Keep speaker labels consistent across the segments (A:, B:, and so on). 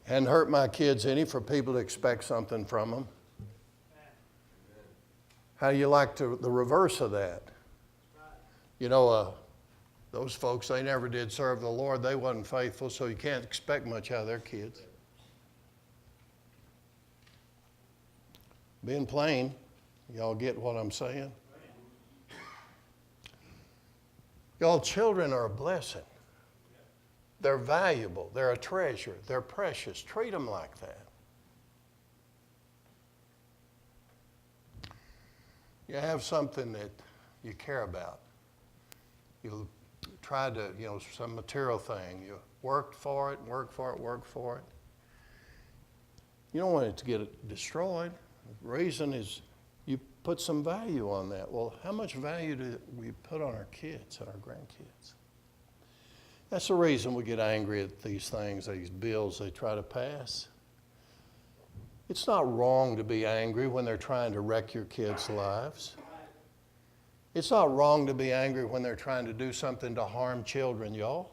A: Hadn't hurt my kids any for people to expect something from them. How do you like the reverse of that? You know, those folks, they never did serve the Lord. They wasn't faithful, so you can't expect much out of their kids. Being plain, y'all get what I'm saying? Y'all, children are a blessing. They're valuable. They're a treasure. They're precious. Treat them like that. You have something that you care about. You try to, some material thing. You worked for it. You don't want it to get destroyed. The reason is you put some value on that. Well, how much value do we put on our kids and our grandkids? That's the reason we get angry at these things, these bills they try to pass. It's not wrong to be angry when they're trying to wreck your kids' lives. It's not wrong to be angry when they're trying to do something to harm children, y'all.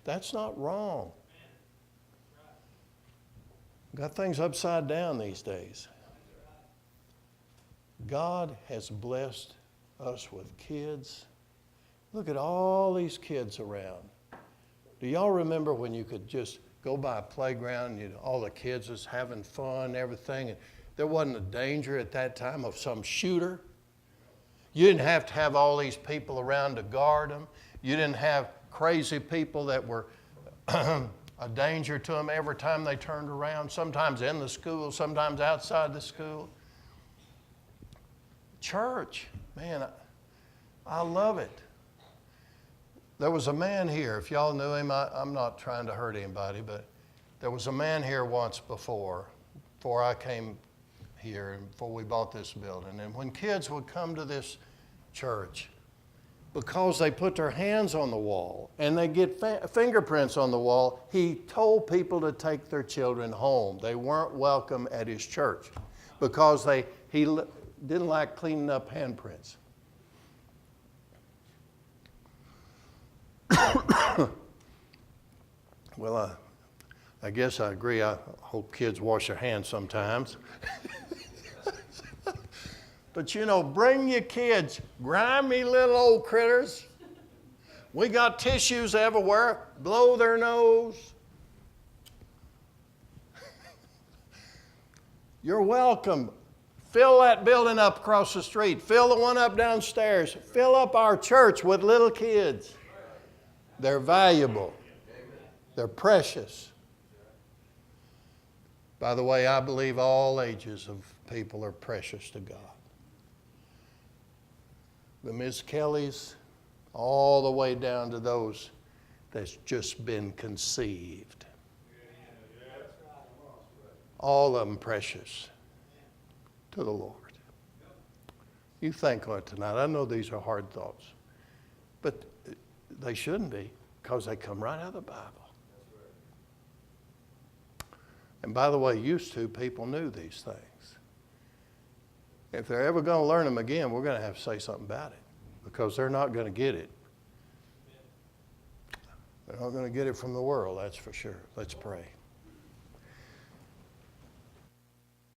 A: That's not wrong. Got things upside down these days. God has blessed us with kids. Look at all these kids around. Do y'all remember when you could just go by a playground and all the kids was having fun and everything, and there wasn't a danger at that time of some shooter? You didn't have to have all these people around to guard them. You didn't have crazy people that were a danger to them every time they turned around, sometimes in the school, sometimes outside the school. Church, man, I love it. There was a man here, if y'all knew him, I'm not trying to hurt anybody, but there was a man here once before I came here and before we bought this building. And when kids would come to this church, because they put their hands on the wall and they get fingerprints on the wall, he told people to take their children home. They weren't welcome at his church because he didn't like cleaning up handprints. Well, I guess I agree. I hope kids wash their hands sometimes. But bring your kids, grimy little old critters. We got tissues everywhere. Blow their nose. You're welcome. Fill that building up across the street. Fill the one up downstairs. Fill up our church with little kids. They're valuable. They're precious. By the way, I believe all ages of people are precious to God. The Miss Kellys, all the way down to those that's just been conceived. All of them precious to the Lord. You think on it tonight. I know these are hard thoughts, but they shouldn't be, because they come right out of the Bible. And by the way, used to people knew these things. If they're ever going to learn them again, we're going to have to say something about it, because they're not going to get it. They're not going to get it from the world, that's for sure. Let's pray.